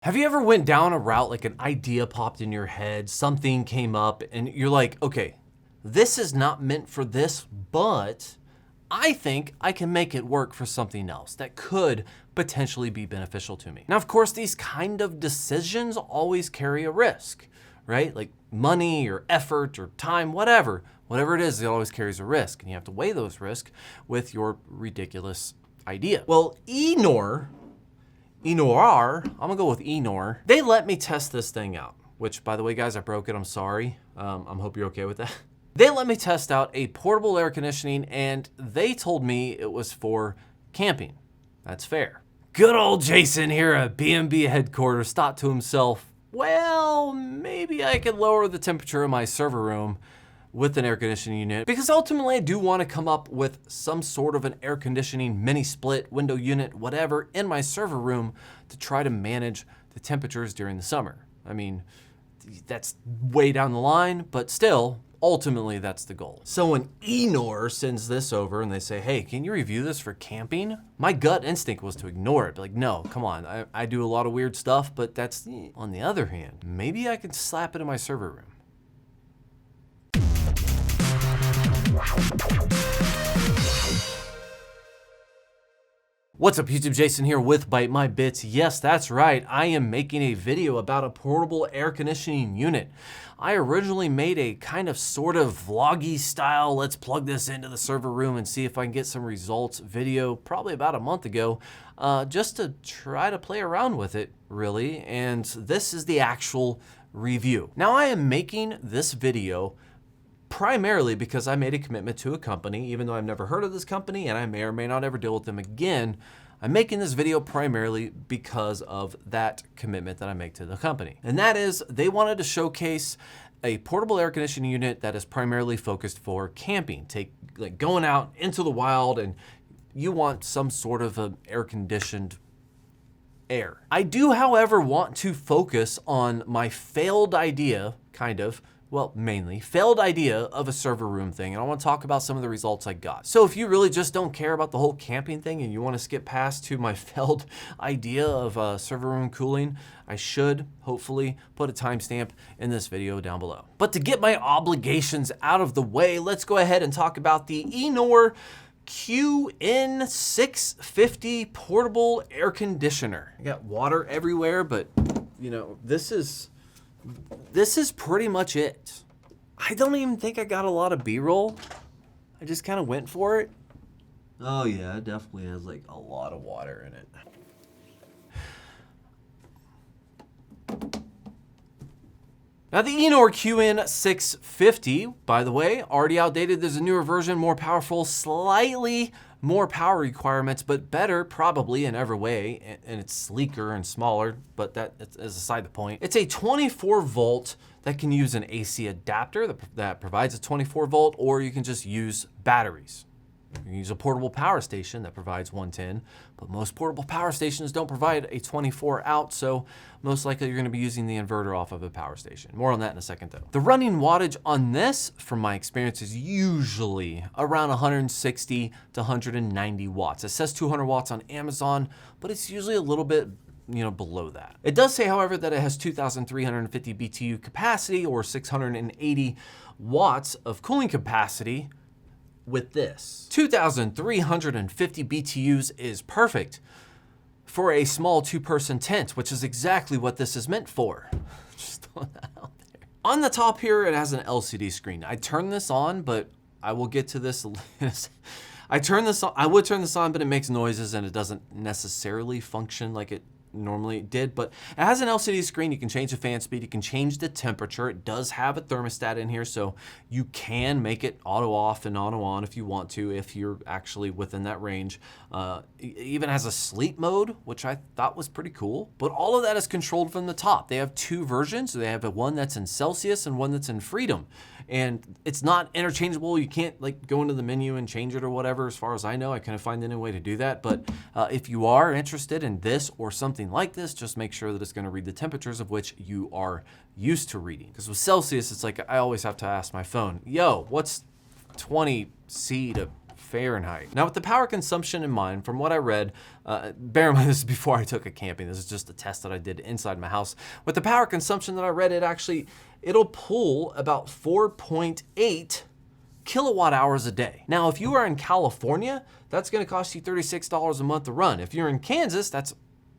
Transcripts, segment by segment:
Have you ever went down a route, like an idea popped in your head, something came up and you're like, okay, this is not meant for this, but I think I can make it work for something else that could potentially be beneficial to me. Now, of course, these kind of decisions always carry a risk, right? Like money or effort or time, whatever it is, it always carries a risk. And you have to weigh those risks with your ridiculous idea. Well, Enor, I'm gonna go with Enor. They let me test this thing out, which by the way, guys, I broke it, I'm sorry. I hope you're okay with that. They let me test out a portable air conditioning and they told me it was for camping. That's fair. Good old Jason here at BNB headquarters thought to himself, well, maybe I could lower the temperature in my server room with an air conditioning unit, because ultimately I do want to come up with some sort of an air conditioning mini split window unit, whatever, in my server room to try to manage the temperatures during the summer. I mean, that's way down the line, but still, ultimately that's the goal. So when Enor sends this over and they say, hey, can you review this for camping? My gut instinct was to ignore it. Like, no, come on, I do a lot of weird stuff, but that's, on the other hand, maybe I could slap it in my server room. What's up YouTube, Jason here with Bite My Bits. Yes, that's right, I am making a video about a portable air conditioning unit. I originally made a kind of sort of vloggy style, let's plug this into the server room and see if I can get some results video probably about a month ago, just to try to play around with it really, and this is the actual review. Now I am making this video primarily because I made a commitment to a company, even though I've never heard of this company and I may or may not ever deal with them again. I'm making this video primarily because of that commitment that I make to the company. And that is, they wanted to showcase a portable air conditioning unit that is primarily focused for camping, like going out into the wild and you want some sort of an air conditioned air. I do, however, want to focus on my failed idea, mainly failed idea of a server room thing, and I want to talk about some of the results I got. So if you really just don't care about the whole camping thing and you want to skip past to my failed idea of server room cooling, I should hopefully put a timestamp in this video down below. But to get my obligations out of the way, let's go ahead and talk about the Enor QN650 portable air conditioner. I got water everywhere, but you know, this is pretty much it. I don't even think I got a lot of B-roll. I just kind of went for it. Oh yeah, it definitely has like a lot of water in it. Now the Enor QN650, by the way, already outdated. There's a newer version, more powerful, slightly more power requirements, but better probably in every way, and it's sleeker and smaller, but that is aside the point. It's a 24 volt that can use an AC adapter that provides a 24 volt, or you can just use batteries. You can use a portable power station that provides 110, but most portable power stations don't provide a 24 out, so most likely you're gonna be using the inverter off of a power station. More on that in a second though. The running wattage on this, from my experience, is usually around 160 to 190 watts. It says 200 watts on Amazon, but it's usually a little bit below that. It does say, however, that it has 2,350 BTU capacity or 680 watts of cooling capacity. With this 2,350 BTUs is perfect for a small two-person tent, which is exactly what this is meant for. Just throwing that out there. On the top here, it has an LCD screen. I turned this on, but I will get to this. I would turn this on, but it makes noises and it doesn't necessarily function like it normally did, but it has an LCD screen. You can change the fan speed, you can change the temperature. It does have a thermostat in here, so you can make it auto off and auto on if you want to, if you're actually within that range. It even has a sleep mode, which I thought was pretty cool, but all of that is controlled from the top. They have two versions. They have one that's in Celsius and one that's in Freedom, and it's not interchangeable. You can't like go into the menu and change it or whatever. As far as I know, I couldn't find any way to do that, but if you are interested in this or something like this, just make sure that it's going to read the temperatures of which you are used to reading. Because with Celsius, it's like I always have to ask my phone, yo, what's 20 C to Fahrenheit. Now, with the power consumption in mind, from what I read, bear in mind this is before I took it camping. This is just a test that I did inside my house. With the power consumption that I read, it'll pull about 4.8 kilowatt hours a day. Now, if you are in California, that's going to cost you $36 a month to run. If you're in Kansas, that's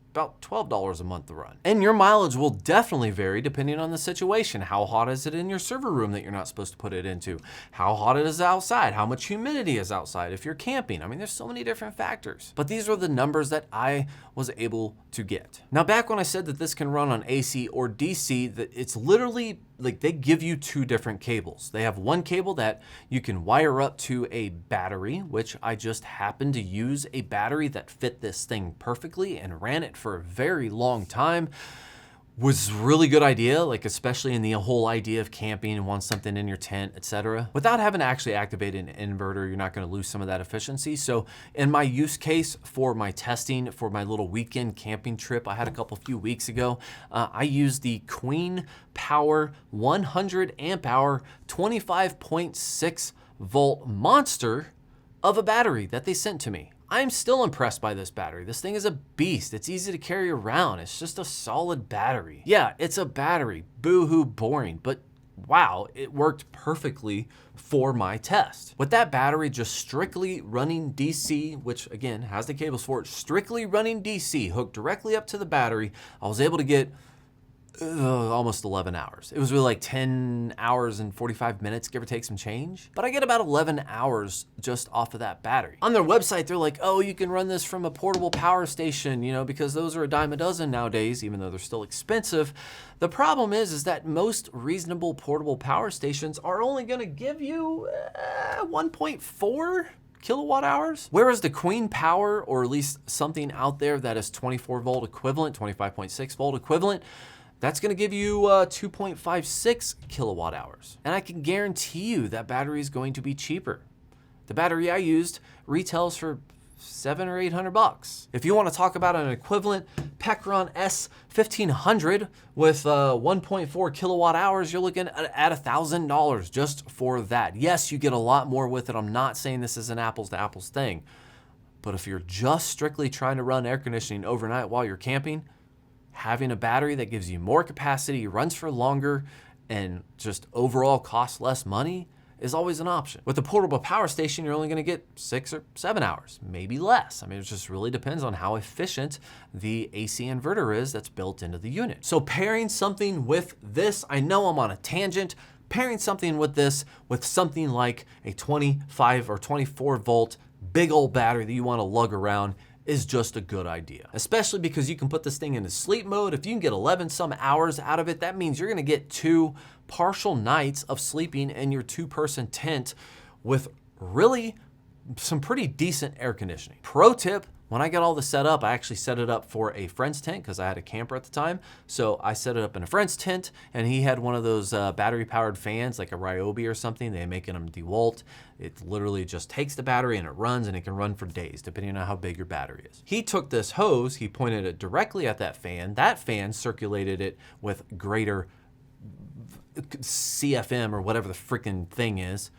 about $12 a month to run. And your mileage will definitely vary depending on the situation. How hot is it in your server room that you're not supposed to put it into? How hot it is outside? How much humidity is outside if you're camping? I mean, there's so many different factors. But these are the numbers that I was able to get. Now, back when I said that this can run on AC or DC, that it's literally like they give you two different cables. They have one cable that you can wire up to a battery, which I just happened to use a battery that fit this thing perfectly and ran it for a very long time. Was a really good idea, like especially in the whole idea of camping and want something in your tent, etc. Without having to actually activate an inverter, you're not going to lose some of that efficiency. So in my use case for my testing for my little weekend camping trip I had a few weeks ago, I used the Queen Power 100 amp hour 25.6 volt monster of a battery that they sent to me. I'm still impressed by this battery. This thing is a beast. It's easy to carry around. It's just a solid battery. Yeah, it's a battery. Boo-hoo, boring. But wow, it worked perfectly for my test. With that battery just strictly running DC, which again has the cables for it, strictly running DC, hooked directly up to the battery, I was able to get almost 11 hours. It was really like 10 hours and 45 minutes, give or take some change. But I get about 11 hours just off of that battery. On their website, they're like, oh, you can run this from a portable power station, you know, because those are a dime a dozen nowadays, even though they're still expensive. The problem is that most reasonable portable power stations are only gonna give you 1.4 kilowatt hours. Whereas the Queen Power, or at least something out there that is 24 volt equivalent, 25.6 volt equivalent, that's gonna give you 2.56 kilowatt hours. And I can guarantee you that battery is going to be cheaper. The battery I used retails for $700 or $800. If you wanna talk about an equivalent Pecron S1500 with 1.4 kilowatt hours, you're looking at $1,000 just for that. Yes, you get a lot more with it. I'm not saying this is an apples to apples thing, but if you're just strictly trying to run air conditioning overnight while you're camping, having a battery that gives you more capacity, runs for longer, and just overall costs less money is always an option. With a portable power station, you're only gonna get 6 or 7 hours, maybe less. I mean, it just really depends on how efficient the AC inverter is that's built into the unit. So pairing something with this, I know I'm on a tangent, pairing something with this with something like a 25 or 24 volt big old battery that you wanna lug around is just a good idea, especially because you can put this thing into sleep mode. If you can get 11 some hours out of it, that means you're gonna get 2 partial nights of sleeping in your 2-person tent with really some pretty decent air conditioning. Pro tip, when I got all this set up, I actually set it up for a friend's tent because I had a camper at the time. So I set it up in a friend's tent, and he had one of those battery powered fans, like a Ryobi or something. They make them DeWalt. It literally just takes the battery and it runs, and it can run for days depending on how big your battery is. He took this hose, he pointed it directly at that fan. That fan circulated it with greater CFM or whatever the freaking thing is.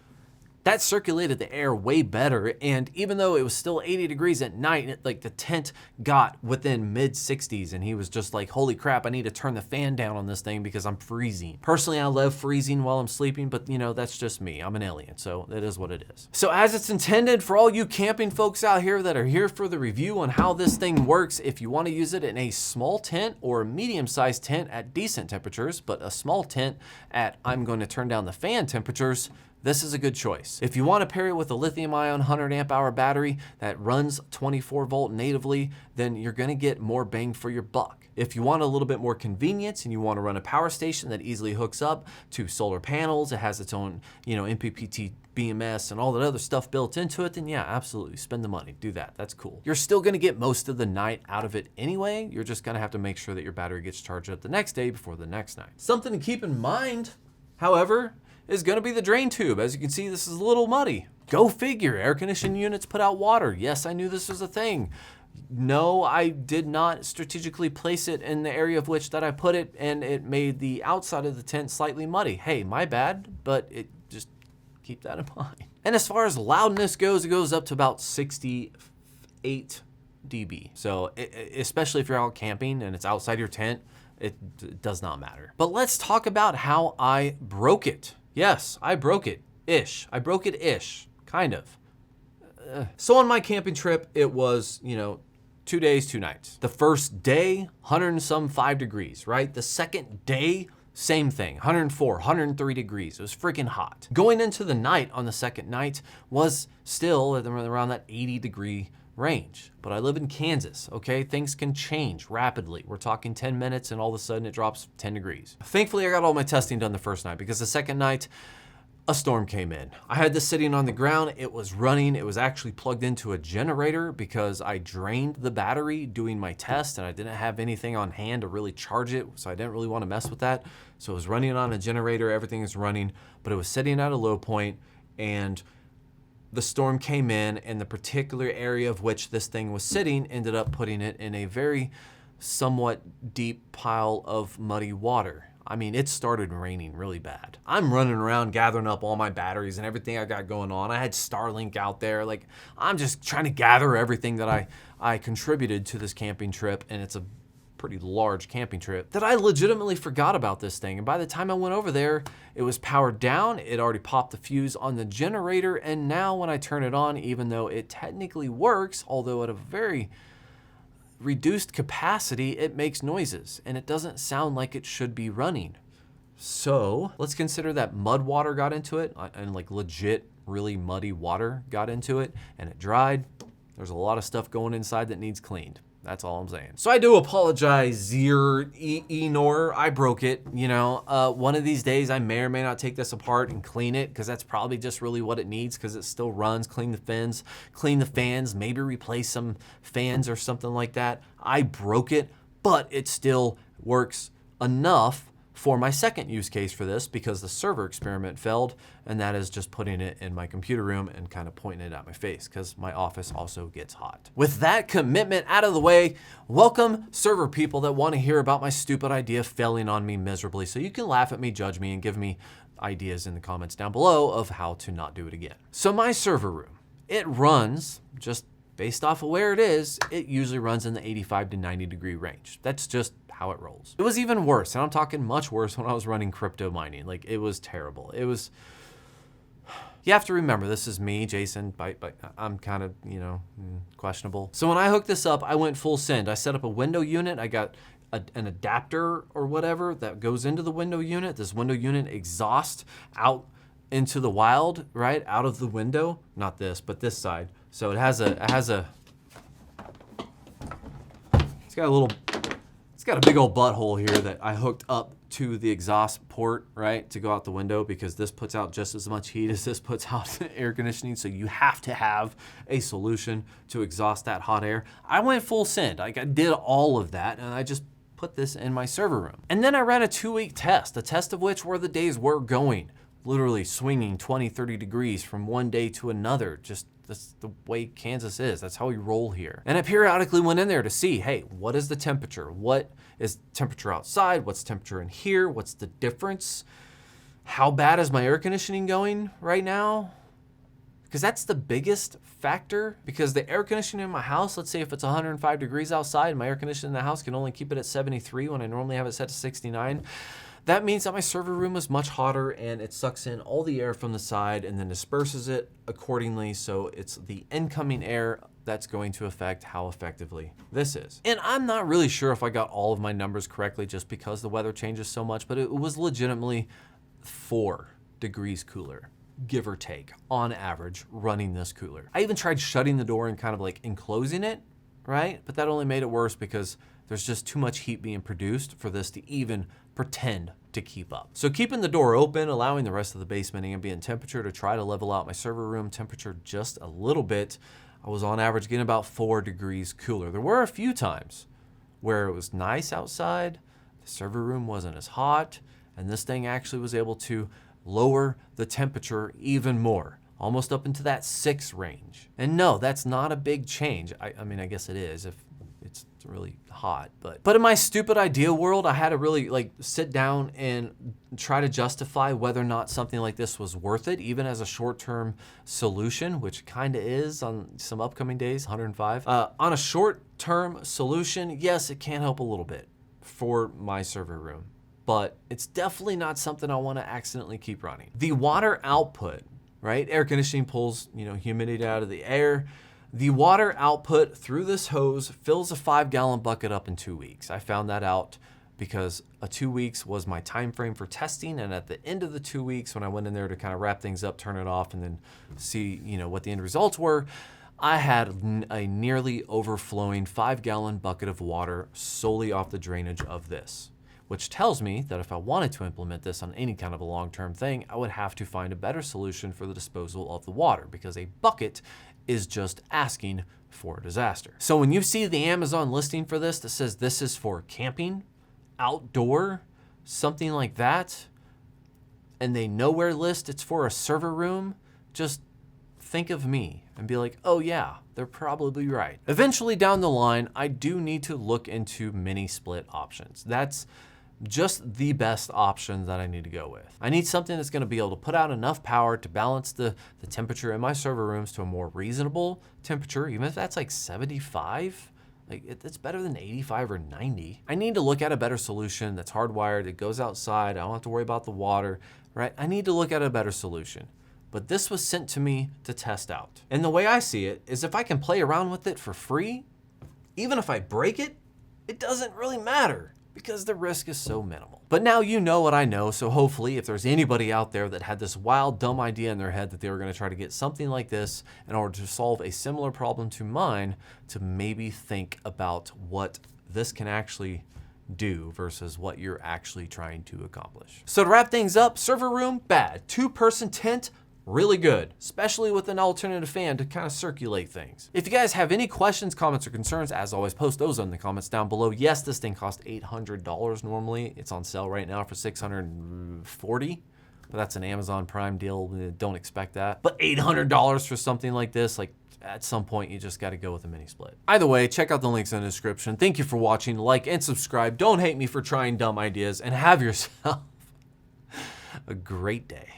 That circulated the air way better, and even though it was still 80 degrees at night, like the tent got within mid 60s, and he was just like, holy crap, I need to turn the fan down on this thing because I'm freezing. Personally, I love freezing while I'm sleeping, but you know, that's just me. I'm an alien, so it is what it is. So as it's intended for all you camping folks out here that are here for the review on how this thing works, if you want to use it in a small tent or a medium-sized tent at decent temperatures, but a small tent at I'm going to turn down the fan temperatures, this is a good choice. If you want to pair it with a lithium-ion 100 amp hour battery that runs 24 volt natively, then you're going to get more bang for your buck. If you want a little bit more convenience and you want to run a power station that easily hooks up to solar panels, it has its own, you know, MPPT BMS and all that other stuff built into it, then yeah, absolutely, spend the money, do that, that's cool. You're still gonna get most of the night out of it anyway. You're just gonna have to make sure that your battery gets charged up the next day before the next night. Something to keep in mind, however, is gonna be the drain tube. As you can see, this is a little muddy. Go figure, air conditioning units put out water. Yes, I knew this was a thing. No, I did not strategically place it in the area of which that I put it, and it made the outside of the tent slightly muddy. Hey, my bad, but it just Keep that in mind. And as far as loudness goes, it goes up to about 68 dB. So especially if you're out camping and it's outside your tent, it does not matter. But let's talk about how I broke it. Yes, I broke it. Ish. I broke it ish. Kind of. So on my camping trip, it was, 2 days, 2 nights. The first day, 105 degrees, right? The second day, same thing, 104, 103 degrees. It was freaking hot. Going into the night on the second night was still around that 80 degree range. But I live in Kansas, okay? Things can change rapidly. We're talking 10 minutes and all of a sudden it drops 10 degrees. Thankfully, I got all my testing done the first night because the second night, a storm came in. I had this sitting on the ground. It was running. It was actually plugged into a generator because I drained the battery doing my test and I didn't have anything on hand to really charge it. So I didn't really want to mess with that. So it was running on a generator. Everything is running, but it was sitting at a low point and the storm came in, and the particular area of which this thing was sitting ended up putting it in a very somewhat deep pile of muddy water. I mean, it started raining really bad. I'm running around gathering up all my batteries and everything I got going on. I had Starlink out there. Like, I'm just trying to gather everything that I contributed to this camping trip, and it's a pretty large camping trip, that I legitimately forgot about this thing. And by the time I went over there, it was powered down. It already popped the fuse on the generator. And now when I turn it on, even though it technically works, although at a very reduced capacity, it makes noises and it doesn't sound like it should be running. So let's consider that mud water got into it, and like legit, really muddy water got into it and it dried. There's a lot of stuff going inside that needs cleaned. That's all I'm saying. So I do apologize, Enor. I broke it. One of these days I may or may not take this apart and clean it, because that's probably just really what it needs, because it still runs. Clean the fans, maybe replace some fans or something like that. I broke it, but it still works enough for my second use case for this, because the server experiment failed, and that is just putting it in my computer room and kind of pointing it at my face, because my office also gets hot. With that commitment out of the way, welcome server people that want to hear about my stupid idea failing on me miserably, so you can laugh at me, judge me, and give me ideas in the comments down below of how to not do it again. So my server room, it runs, just based off of where it is, it usually runs in the 85 to 90 degree range. That's just how it rolls. It was even worse, and I'm talking much worse, when I was running crypto mining. Like, it was terrible. You have to remember, this is me, Jason, but I'm kind of, questionable. So when I hooked this up, I went full send. I set up a window unit. I got an adapter or whatever that goes into the window unit. This window unit exhausts out into the wild, right? Out of the window. Not this, but this side. So it's got a big old butthole here that I hooked up to the exhaust port, right, to go out the window, because this puts out just as much heat as this puts out air conditioning. So you have to have a solution to exhaust that hot air. I went full send. I did all of that, and I just put this in my server room. And then I ran a 2-week test, a test of which were the days we're going, literally swinging 20, 30 degrees from one day to another. Just that's the way Kansas is. That's how we roll here. And I periodically went in there to see, hey, what is the temperature? What is temperature outside? What's temperature in here? What's the difference? How bad is my air conditioning going right now? Because that's the biggest factor, because the air conditioning in my house, let's say if it's 105 degrees outside, my air conditioning in the house can only keep it at 73 when I normally have it set to 69. That means that my server room is much hotter, and it sucks in all the air from the side and then disperses it accordingly. So it's the incoming air that's going to affect how effectively this is. And I'm not really sure if I got all of my numbers correctly, just because the weather changes so much, but it was legitimately 4 degrees cooler, give or take, on average, running this cooler. I even tried shutting the door and kind of like enclosing it, right? But that only made it worse, because there's just too much heat being produced for this to even pretend to keep up. So keeping the door open, allowing the rest of the basement ambient temperature to try to level out my server room temperature just a little bit, I was on average getting about 4 degrees cooler. There were a few times where it was nice outside, the server room wasn't as hot, and this thing actually was able to lower the temperature even more, almost up into that 6 range. And no, that's not a big change. I mean, I guess it is if it's It's really hot, but in my stupid idea world, I had to really like sit down and try to justify whether or not something like this was worth it, even as a short-term solution, which kind of is on some upcoming days, 105. On a short-term solution, yes, it can help a little bit for my server room, but it's definitely not something I want to accidentally keep running. The water output, right? Air conditioning pulls, humidity out of the air. The water output through this hose fills a 5-gallon bucket up in 2 weeks. I found that out because 2 weeks was my time frame for testing, and at the end of the 2 weeks, when I went in there to kind of wrap things up, turn it off, and then see what the end results were, I had a nearly overflowing 5-gallon bucket of water solely off the drainage of this, which tells me that if I wanted to implement this on any kind of a long-term thing, I would have to find a better solution for the disposal of the water, because a bucket is just asking for a disaster. So when you see the Amazon listing for this that says this is for camping, outdoor, something like that, and they nowhere list it's for a server room, just think of me and be like, oh yeah, they're probably right. Eventually down the line, I do need to look into mini split options. That's just the best option that I need to go with. I need something that's gonna be able to put out enough power to balance the temperature in my server rooms to a more reasonable temperature, even if that's like 75. Like it's better than 85 or 90. I need to look at a better solution that's hardwired, it goes outside, I don't have to worry about the water, right? I need to look at a better solution. But this was sent to me to test out. And the way I see it is if I can play around with it for free, even if I break it, it doesn't really matter, because the risk is so minimal. But now you know what I know, so hopefully if there's anybody out there that had this wild, dumb idea in their head that they were gonna try to get something like this in order to solve a similar problem to mine, to maybe think about what this can actually do versus what you're actually trying to accomplish. So to wrap things up, server room, bad. 2-person tent, really good, especially with an alternative fan to kind of circulate things. If you guys have any questions, comments, or concerns, as always, post those in the comments down below. Yes, this thing cost $800 normally. It's on sale right now for $640, but that's an Amazon Prime deal. Don't expect that. But $800 for something like this, like at some point you just got to go with a mini split. Either way, check out the links in the description. Thank you for watching, like and subscribe. Don't hate me for trying dumb ideas, and have yourself a great day.